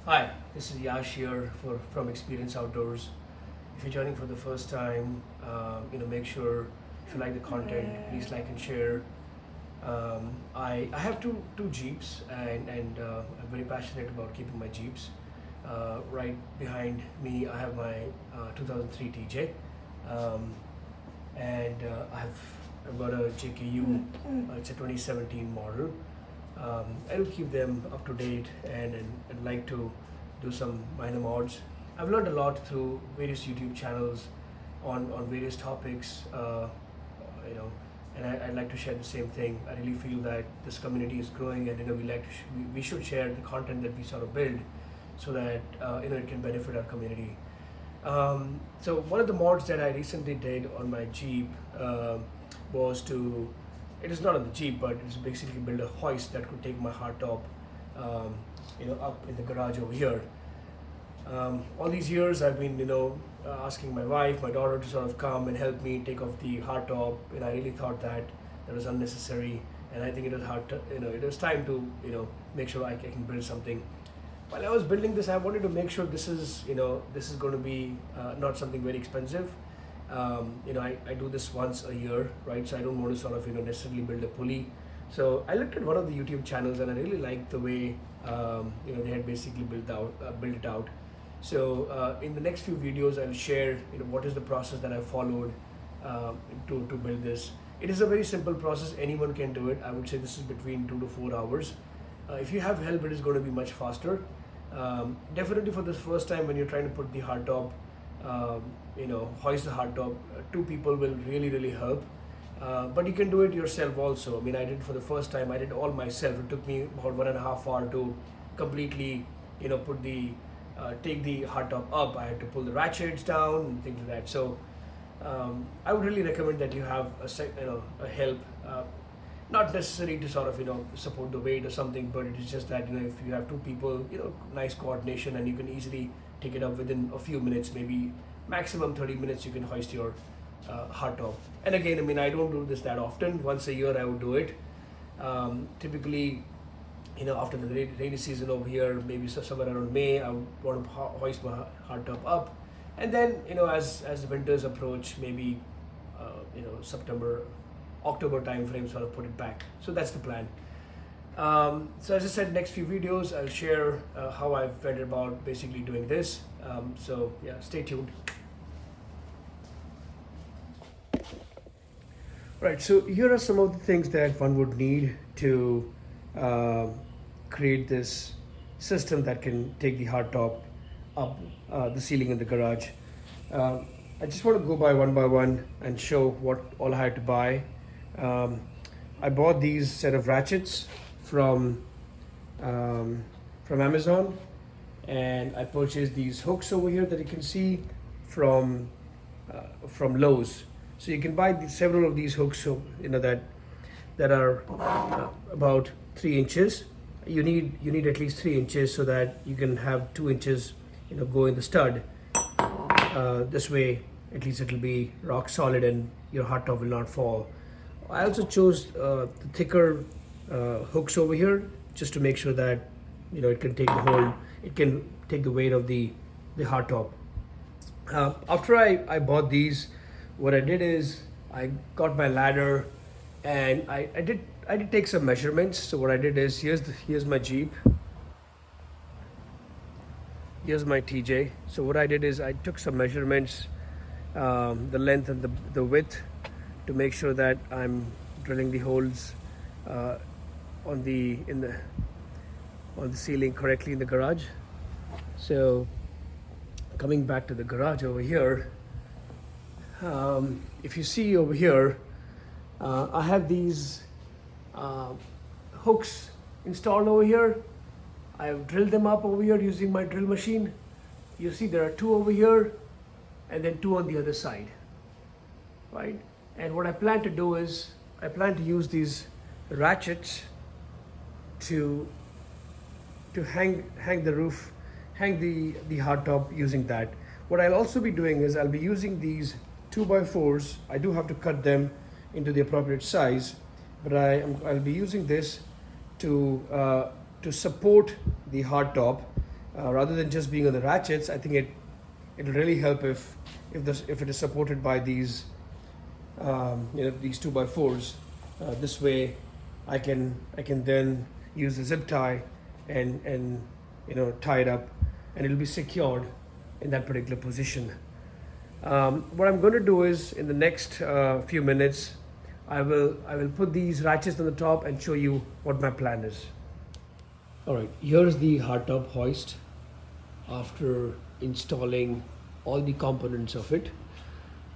Hi, this is Yash here from Experience Outdoors. If you're joining for the first time, make sure if you like the content, please like and share. I have two Jeeps and I'm very passionate about keeping my Jeeps. Right behind me, I have my 2003 TJ, um, and I've got a JKU. It's a 2017 model. I will keep them up to date and like to do some minor mods. I've learned a lot through various YouTube channels on various topics, you know, and I'd like to share the same thing. I really feel that this community is growing, and we should share the content that we sort of build, so that it can benefit our community. So one of the mods that I recently did on my Jeep was to, it is not on the Jeep, but it's basically build a hoist that could take my hardtop, up in the garage over here. All these years I've been, asking my wife, my daughter to sort of come and help me take off the hardtop, and I really thought that was unnecessary, and I think it was it was time to, make sure I can build something. While I was building this, I wanted to make sure this is going to be not something very expensive. I do this once a year, right? So I don't want to sort of necessarily build a pulley. So I looked at one of the YouTube channels, and I really liked the way they had basically built it out. So in the next few videos, I'll share what is the process that I followed to build this. It is a very simple process. Anyone can do it. I would say this is between 2 to 4 hours. If you have help, it is going to be much faster. Definitely for the first time when you're trying to put the hardtop, hoist the hardtop, two people will really help. But you can do it yourself also. I mean, I did for the first time. I did all myself. It took me about 1.5 hours to completely, put the take the hardtop up. I had to pull the ratchets down and things like that. So I would really recommend that you have a help. Not necessary to sort of support the weight or something, but it is just that if you have two people, nice coordination, and you can easily take it up within a few minutes, maybe maximum 30 minutes. You can hoist your hardtop. And again, I mean, I don't do this that often. Once a year I would do it. Typically, after the rainy season over here, maybe somewhere around May, I would want to hoist my hardtop up, and then as the winters approach, maybe September, October time frame, sort of put it back. So that's the plan. So as I said, next few videos I'll share how I've went about basically doing this. So yeah, stay tuned. Right, so here are some of the things that one would need to create this system that can take the hardtop up the ceiling in the garage. I just want to go by one and show what all I had to buy. I bought these set of ratchets from Amazon, and I purchased these hooks over here that you can see from Lowe's. So you can buy several of these hooks, so that are about 3 inches. You need at least 3 inches so that you can have 2 inches go in the stud. This way, at least it will be rock solid and your hardtop will not fall. I also chose the thicker hooks over here, just to make sure that it can take the weight of the hardtop. After I bought these, what I did is I got my ladder, and I did take some measurements. So what I did is, here's my Jeep, here's my TJ. So what I did is I took some measurements, the length and the width, to make sure that I'm drilling the holes on the ceiling correctly in the garage. So coming back to the garage over here, if you see over here, I have these hooks installed over here. I've drilled them up over here using my drill machine. You see there are 2 over here, and then 2 on the other side, right? And what I plan to do is I plan to use these ratchets to hang the roof, hang the hardtop using that. What I'll also be doing is I'll be using these 2x4s. I do have to cut them into the appropriate size, but I'll be using this to support the hardtop rather than just being on the ratchets. I think it'll really help if it is supported by these these 2x4s. This way I can then use the zip tie and tie it up, and it'll be secured in that particular position. What I'm going to do is, in the next few minutes, I will put these ratchets on the top and show you what my plan is. All right, here's the hardtop hoist after installing all the components of it.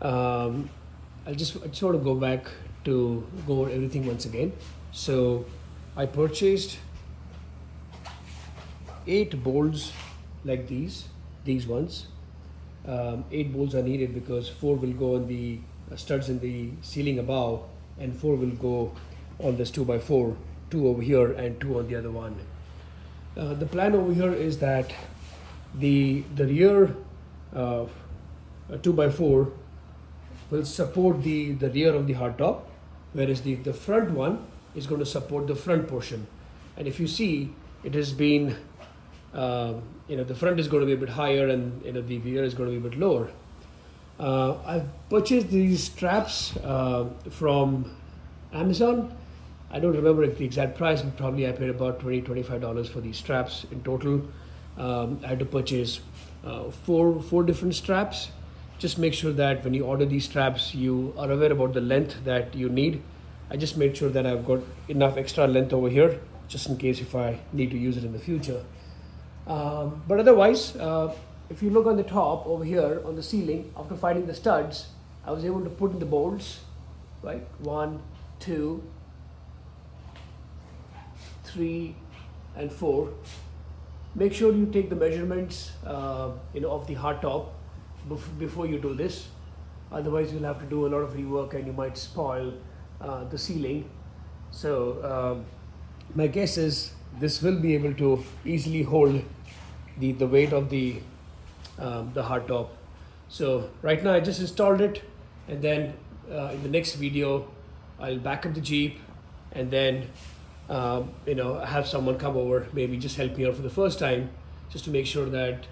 I just want to go back to go over everything once again. So I purchased 8 bolts like these ones. 8 bolts are needed because 4 will go on the studs in the ceiling above, and 4 will go on this 2x4, 2 over here and 2 on the other one. The plan over here is that the rear 2x4 will support the rear of the hardtop, whereas the front one is going to support the front portion. And if you see, it has been the front is going to be a bit higher, and the rear is going to be a bit lower. I've purchased these straps from Amazon. I don't remember the exact price, but probably I paid about $20-25 for these straps in total. I had to purchase 4 different straps. Just make sure that when you order these straps, you are aware about the length that you need. I just made sure that I've got enough extra length over here, just in case if I need to use it in the future. But otherwise, if you look on the top over here on the ceiling, after finding the studs, I was able to put in the bolts, right? 1, 2, 3, and 4. Make sure you take the measurements, of the hardtop before you do this. Otherwise, you'll have to do a lot of rework and you might spoil the ceiling. So my guess is this will be able to easily hold the weight of the hardtop. So right now I just installed it, and then in the next video I'll back up the Jeep, and then have someone come over, maybe just help me out for the first time, just to make sure that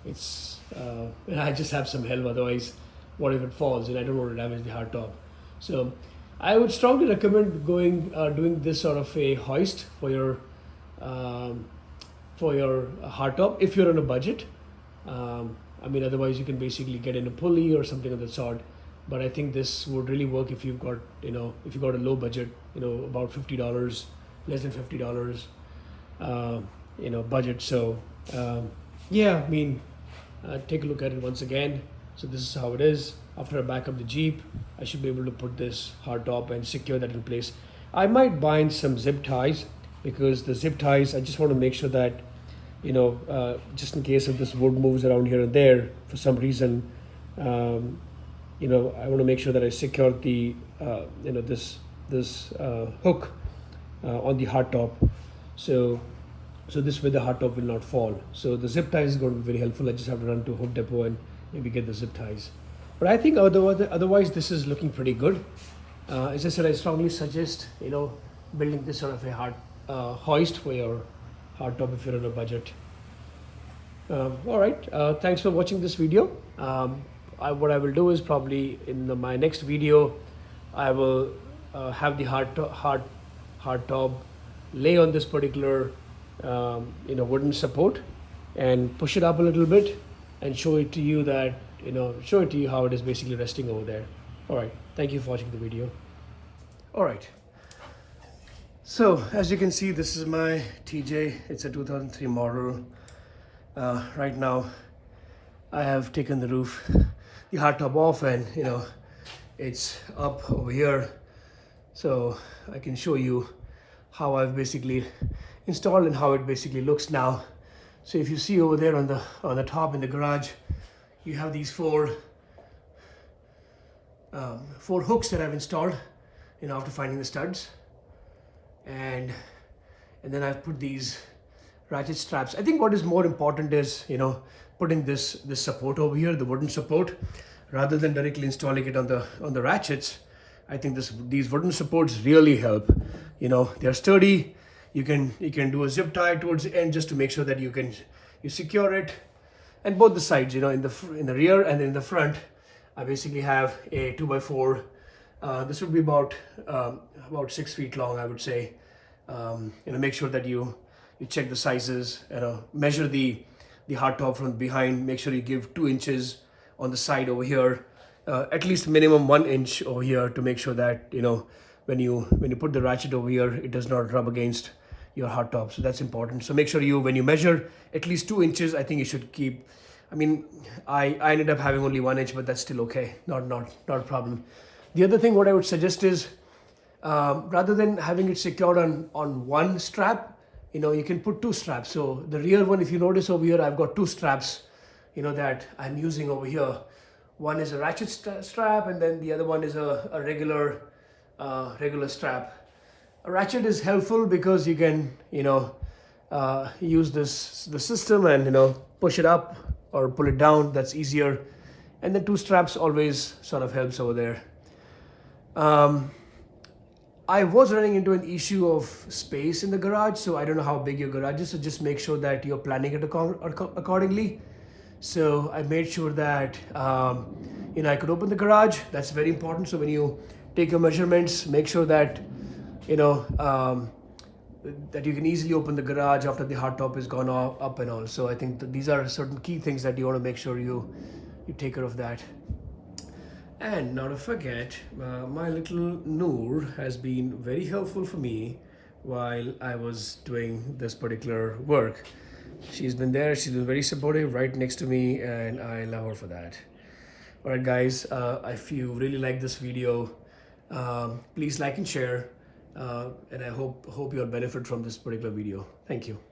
it's I just have some help. Otherwise, what if it falls and I don't want to damage the hardtop? So I would strongly recommend doing this sort of a hoist for your hardtop if you're on a budget. Otherwise you can basically get in a pulley or something of that sort. But I think this would really work if you've got a low budget, about $50, less than $50, budget. So take a look at it once again. So this is how it is. After I back up the Jeep, I should be able to put this hardtop and secure that in place. I might bind some zip ties, because the zip ties, I just want to make sure that, just in case if this wood moves around here and there for some reason, I want to make sure that I secure the, this hook on the hardtop. So this way the hardtop will not fall. So the zip ties is going to be very helpful. I just have to run to Home Depot and maybe get the zip ties. But I think otherwise this is looking pretty good. As I said, I strongly suggest building this sort of a hoist for your hardtop if you're on a budget. All right, thanks for watching this video. What I will do is probably in my next video, I will have the hardtop lay on this particular wooden support and push it up a little bit and show it to you how it is basically resting over there. All right, thank you for watching the video. All right, so as you can see, this is my TJ. It's a 2003 model. Right now I have taken the roof, the hardtop off, and it's up over here, so I can show you how I've basically installed and how it basically looks now. So if you see over there on the top in the garage, you have these four hooks that I've installed after finding the studs, and then I've put these ratchet straps. I think what is more important is putting this support over here, the wooden support, rather than directly installing it on the ratchets. I think these wooden supports really help. They're sturdy. You can do a zip tie towards the end just to make sure that you secure it. And both the sides, in the rear and then in the front, I basically have a 2x4. This would be about 6 feet long, I would say. Make sure that you check the sizes, measure the hardtop from behind. Make sure you give 2 inches on the side over here, at least minimum 1 inch over here, to make sure that when you put the ratchet over here, it does not rub against your hardtop. So that's important. So make sure when you measure at least 2 inches, I think you should keep. I mean, I ended up having only 1 inch, but that's still okay. Not a problem. The other thing, what I would suggest is, rather than having it secured on one strap, you can put 2 straps. So the rear one, if you notice over here, I've got 2 straps, that I'm using over here. One is a ratchet strap, and then the other one is a regular strap. A ratchet is helpful because you can, use the system and, push it up or pull it down. That's easier. And the 2 straps always sort of helps over there. I was running into an issue of space in the garage, so I don't know how big your garage is, so just make sure that you're planning it accordingly. So I made sure that I could open the garage. That's very important. So when you take your measurements, make sure that that you can easily open the garage after the hardtop is gone up and all. So I think these are certain key things that you want to make sure you take care of that. And not to forget, my little Noor has been very helpful for me while I was doing this particular work. She's been there, she's been very supportive, right next to me, and I love her for that. Alright guys, if you really like this video, please like and share, and I hope you'll benefit from this particular video. Thank you.